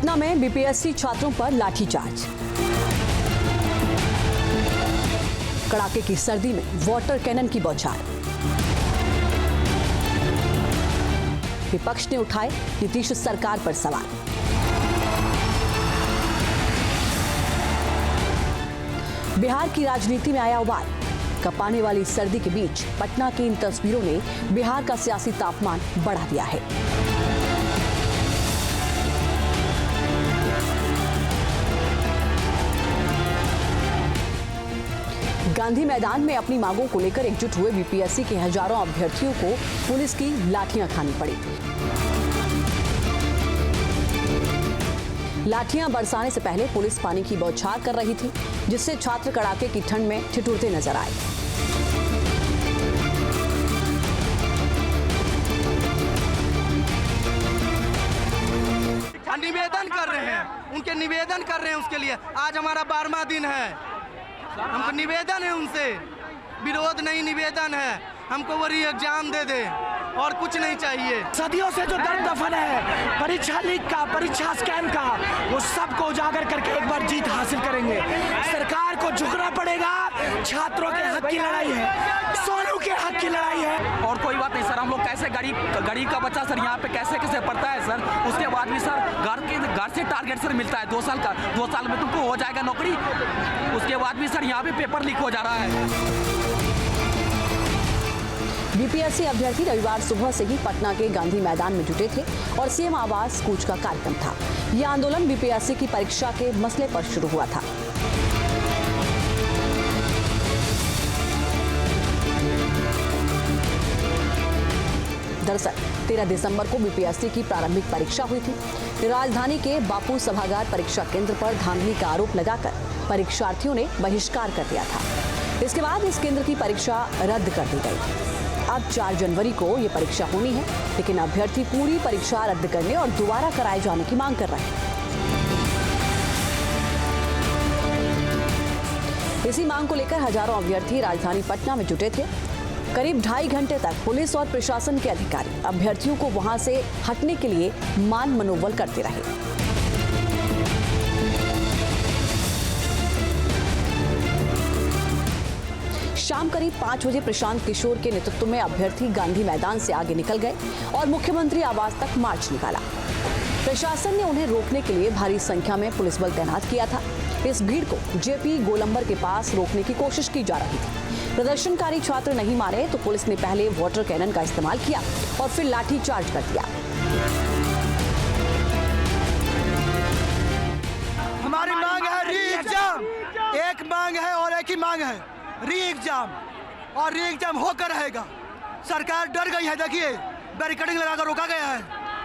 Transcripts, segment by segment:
पटना में बीपीएससी छात्रों पर लाठीचार्ज। कड़ाके की सर्दी में वाटर कैनन की बौछार। विपक्ष ने उठाए नीतीश सरकार पर सवाल। बिहार की राजनीति में आया उबाल। कपाने वाली सर्दी के बीच पटना की इन तस्वीरों ने बिहार का सियासी तापमान बढ़ा दिया है। गांधी मैदान में अपनी मांगों को लेकर एकजुट हुए बीपीएससी के हजारों अभ्यर्थियों को पुलिस की लाठियां खानी पड़ी। लाठियां बरसाने से पहले पुलिस पानी की बौछार कर रही थी, जिससे छात्र कड़ाके की ठंड में ठिठुरते नजर आए। निवेदन कर रहे हैं, उनके निवेदन कर रहे हैं उसके लिए। आज हमारा 12वां दिन है, हमको निवेदन है उनसे, विरोध नहीं निवेदन है। हमको वो एग्जाम दे दे और कुछ नहीं चाहिए। सदियों से जो दर्द दफन है परीक्षा लीक का, परीक्षा स्कैम का, वो सबको उजागर करके एक बार जीत हासिल करेंगे। सरकार को झुकना पड़ेगा। छात्रों के हक की लड़ाई है, सोनू के हक की लड़ाई है। और कोई बात नहीं सर, हम लोग कैसे गरीब का बच्चा सर यहाँ पे कैसे पढ़ता है सर। उसके बाद भी सर घर से टारगेट सर मिलता है 2 साल का, 2 साल में तुमको हो जाएगा नौकरी। उसके बाद भी सर यहाँ पे पेपर लीक हो जा रहा है। बीपीएससी अभ्यर्थी रविवार सुबह से ही पटना के गांधी मैदान में जुटे थे और सीएम आवास कूच का कार्यक्रम था। यह आंदोलन बीपीएससी की परीक्षा के मसले पर शुरू हुआ था। दरअसल 13 दिसंबर को बीपीएससी की प्रारंभिक परीक्षा हुई थी। राजधानी के बापू सभागार परीक्षा केंद्र पर धांधली का आरोप लगाकर परीक्षार्थियों ने बहिष्कार कर दिया था। इसके बाद इस केंद्र की परीक्षा रद्द कर दी गई। अब 4 जनवरी को ये परीक्षा होनी है, लेकिन अभ्यर्थी पूरी परीक्षा रद्द करने और दोबारा कराए जाने की मांग कर रहे हैं। इसी मांग को लेकर हजारों अभ्यर्थी राजधानी पटना में जुटे थे। करीब 2.5 घंटे तक पुलिस और प्रशासन के अधिकारी अभ्यर्थियों को वहां से हटने के लिए मान मनोबल करते रहे। शाम करीब 5 बजे प्रशांत किशोर के नेतृत्व में अभ्यर्थी गांधी मैदान से आगे निकल गए और मुख्यमंत्री आवास तक मार्च निकाला। प्रशासन ने उन्हें रोकने के लिए भारी संख्या में पुलिस बल तैनात किया था। इस भीड़ को जेपी गोलंबर के पास रोकने की कोशिश की जा रही थी। प्रदर्शनकारी छात्र नहीं माने तो पुलिस ने पहले वाटर कैनन का इस्तेमाल किया और फिर लाठी चार्ज कर दिया। हमारी मांग है री एग्जाम, एक मांग है और एक ही मांग है री एग्जाम, और री एग्जाम होकर रहेगा। सरकार डर गई है। देखिए बैरिकेडिंग लगाकर रोका गया है।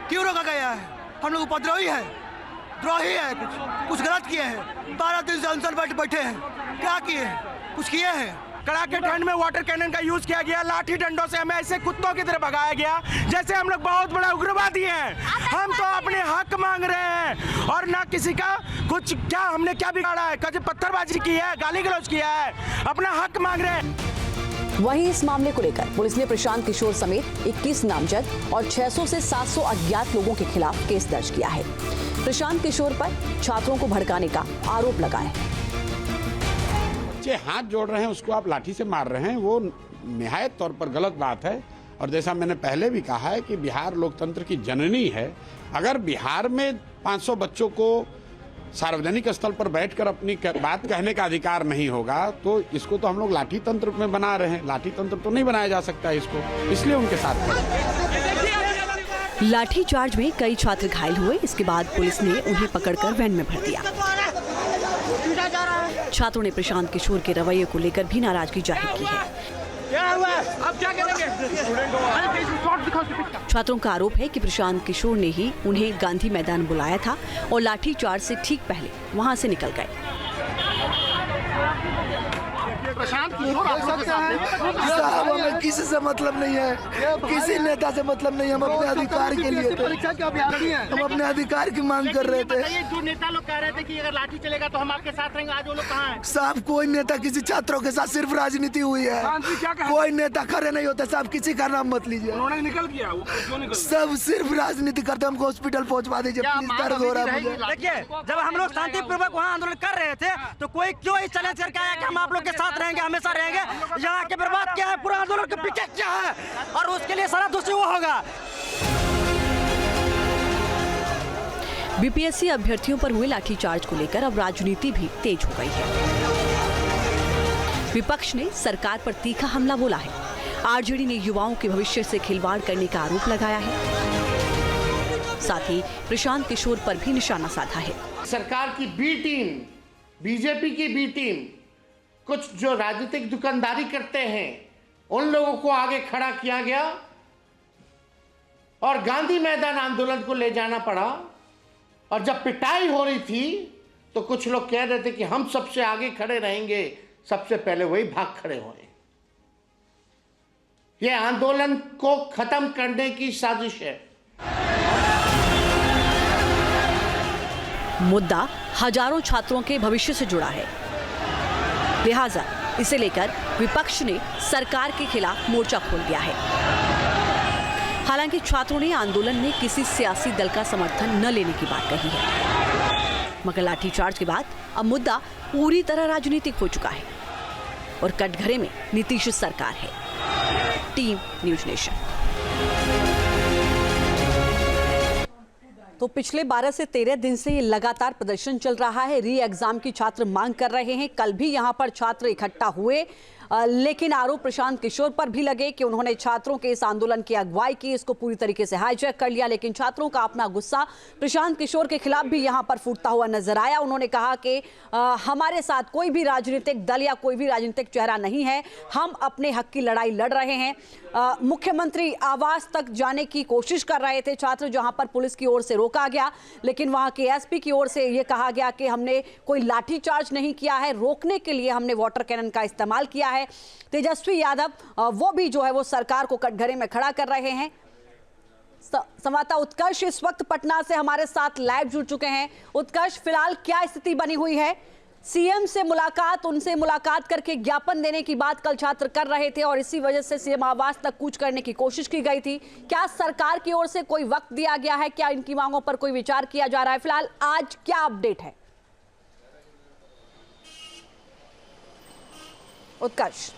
क्यों रोका गया है? हम लोग उपद्रवी है, द्रोही है, कुछ गलत किए हैं। 12 दिन से अनशन बैठे हैं। क्या किए हैं? कुछ किए हैं? कड़ाके ठंड में वाटर कैनन का यूज किया गया। लाठी डंडों से हमें ऐसे कुत्तों की तरह भगाया गया जैसे हम लोग बहुत बड़ा उग्रवादी हैं। हम तो अपने हक मांग रहे हैं और ना किसी का कुछ। क्या हमने क्या बिगाड़ा है? कभी पत्थरबाजी की है, गाली गलौज किया है? अपना हक मांग रहे हैं। वहीं इस मामले को लेकर पुलिस ने प्रशांत किशोर समेत 21 नामजद और 600 से 700 अज्ञात लोगों के खिलाफ केस दर्ज किया है। प्रशांत किशोर पर छात्रों को भड़काने का आरोप लगा है। बच्चे हाथ जोड़ रहे हैं, उसको आप लाठी से मार रहे हैं, वो निहायत तौर पर गलत बात है। और जैसा मैंने पहले भी कहा है कि बिहार लोकतंत्र की जननी है। अगर बिहार में 500 बच्चों को सार्वजनिक स्थल पर बैठकर अपनी बात कहने का अधिकार नहीं होगा तो इसको तो हम लोग लाठी तंत्र में बना रहे हैं। लाठी तंत्र तो नहीं बनाया जा सकता इसको, इसलिए उनके साथ लाठी चार्ज में कई छात्र घायल हुए। इसके बाद पुलिस ने उन्हें पकड़कर वैन में भर दिया। छात्रों ने प्रशांत किशोर के रवैये को लेकर भी नाराजगी जाहिर की है। क्या हुआ? अब क्या करेंगे? छात्रों का आरोप है कि प्रशांत किशोर ने ही उन्हें गांधी मैदान बुलाया था और लाठी चार्ज से ठीक पहले वहां से निकल गए। प्रशांत किशोर आप लोगों के साथ हैं। साहब हमें किसी से मतलब नहीं है, किसी नेता से मतलब नहीं है। हम अपने अधिकार के लिए परीक्षा के अभ्यर्थी हैं। हम अपने अधिकार की मांग कर रहे थे। जो नेता लोग कह रहे थे कि अगर लाठी चलेगा तो हम आपके साथ रहेंगे, आज वो लोग कहाँ हैं? साहब कोई नेता किसी छात्रों के साथ सिर्फ राजनीति हुई है, कोई नेता खड़े नहीं होता। साहब किसी का नाम मत लीजिए। उन्होंने निकल गया, वो क्यों निकल? सब सिर्फ राजनीति करते। हमको हॉस्पिटल पहुंचवा दीजिए प्लीज, दर्द हो रहा है मुझे। देखिए, जब हम लोग शांतिपूर्वक वहाँ आंदोलन कर रहे थे तो कोई क्यों इस चैलेंज करके आया कि हम आप लोग के साथ रहेंगे, हमेशा रहेंगे। यहाँ के बर्बाद क्या है, पूरा आंदोलन के पीछे क्या है, और उसके लिए सारा दोषी वो होगा। बीपीएससी अभ्यर्थियों पर हुए लाठीचार्ज को लेकर अब राजनीति भी तेज हो गई है। विपक्ष ने सरकार पर तीखा हमला बोला है। आरजेडी ने युवाओं के भविष्य से खिलवाड़ करने का आरोप लगाया है। साथ ही प्रशांत किशोर पर भी निशाना साधा है। सरकार की बी टीम, बीजेपी की बी टीम, कुछ जो राजनीतिक दुकानदारी करते हैं उन लोगों को आगे खड़ा किया गया और गांधी मैदान आंदोलन को ले जाना पड़ा। और जब पिटाई हो रही थी तो कुछ लोग कह रहे थे कि हम सबसे आगे खड़े रहेंगे, सबसे पहले वही भाग खड़े हुए। यह आंदोलन को खत्म करने की साजिश है। मुद्दा हजारों छात्रों के भविष्य से जुड़ा है, लिहाजा इसे लेकर विपक्ष ने सरकार के खिलाफ मोर्चा खोल दिया है। हालांकि छात्रों ने आंदोलन में किसी सियासी दल का समर्थन न लेने की बात कही है, मगर लाठीचार्ज के बाद अब मुद्दा पूरी तरह राजनीतिक हो चुका है और कटघरे में नीतीश सरकार है। Team news nation. तो पिछले 12 से 13 दिन से ये लगातार प्रदर्शन चल रहा है। री एग्जाम की छात्र मांग कर रहे हैं। कल भी यहाँ पर छात्र इकट्ठा हुए, लेकिन आरोप प्रशांत किशोर पर भी लगे कि उन्होंने छात्रों के इस आंदोलन की अगुवाई की, इसको पूरी तरीके से हाईजैक कर लिया। लेकिन छात्रों का अपना गुस्सा प्रशांत किशोर के खिलाफ भी यहाँ पर फूटता हुआ नजर आया। उन्होंने कहा कि हमारे साथ कोई भी राजनीतिक दल या कोई भी राजनीतिक चेहरा नहीं है, हम अपने हक की लड़ाई लड़ रहे हैं। मुख्यमंत्री आवास तक जाने की कोशिश कर रहे थे छात्र, जहां पर पुलिस की ओर से रोका गया, लेकिन वहां के एसपी की ओर से यह कहा गया कि हमने कोई लाठीचार्ज नहीं किया है, रोकने के लिए हमने वाटर कैनन का इस्तेमाल किया है। तेजस्वी यादव वो भी जो है वो सरकार को कटघरे में खड़ा कर रहे हैं। संवाददाता उत्कर्ष इस वक्त पटना से हमारे साथ लाइव जुड़ चुके हैं। उत्कर्ष, फिलहाल क्या स्थिति बनी हुई है? सीएम से मुलाकात, उनसे मुलाकात करके ज्ञापन देने की बात कल छात्र कर रहे थे और इसी वजह से सीएम आवास तक कूच करने की कोशिश की गई थी। क्या सरकार की ओर से कोई वक्त दिया गया है? क्या इनकी मांगों पर कोई विचार किया जा रहा है? फिलहाल आज क्या अपडेट है? उत्कर्ष।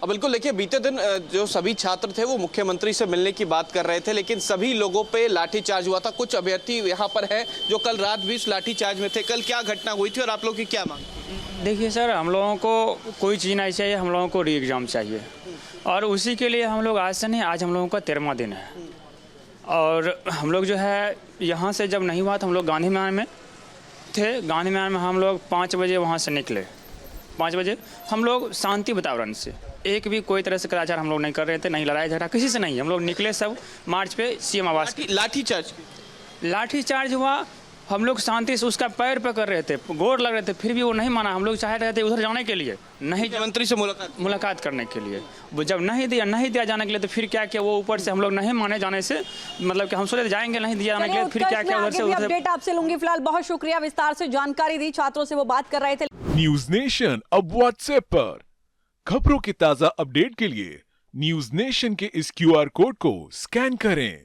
बिल्कुल, देखिए, बीते दिन जो सभी छात्र थे वो मुख्यमंत्री से मिलने की बात कर रहे थे, लेकिन सभी लोगों पे लाठीचार्ज हुआ था। कुछ अभ्यर्थी यहाँ पर हैं जो कल रात भी इस लाठीचार्ज में थे। कल क्या घटना हुई थी और आप लोगों की क्या मांग? देखिए सर, हम लोगों को कोई चीज़ नहीं चाहिए, हम लोगों को री एग्ज़ाम चाहिए और उसी के लिए हम लोग आज से नहीं, आज हम लोगों का 13वां दिन है। और हम लोग जो है यहाँ से जब नहीं हुआ तो हम लोग गांधी मैदान में थे। गांधी मैदान में हम लोग 5 बजे वहाँ से निकले। 5 बजे हम लोग शांति वातावरण से, एक भी कोई तरह से कदाचार हम लोग नहीं कर रहे थे, नहीं लड़ाई झगड़ा किसी से नहीं। हम लोग निकले सब मार्च पे सीएम आवास। लाठीचार्ज हुआ, हम लोग शांति से उसका पैर पकड़ रहे थे, गोर लग रहे थे, फिर भी वो नहीं माना। हम लोग चाह रहे थे उधर जाने के लिए, नहीं, मंत्री से मुलाकात करने के लिए। वो जब नहीं दिया जाने के लिए तो फिर क्या किया, वो ऊपर से हम लोग नहीं माने जाने से, मतलब कि हम सोचे जाएंगे नहीं दिया जाने के लिए, फिर क्या किया उधर से अपडेट आपसे लूंगी। फिलहाल बहुत शुक्रिया, विस्तार से जानकारी दी। छात्रों से वो बात कर रहे थे। न्यूज नेशन अब व्हाट्सएप पर खबरों की ताजा अपडेट के लिए न्यूज नेशन के इस QR कोड को स्कैन करें।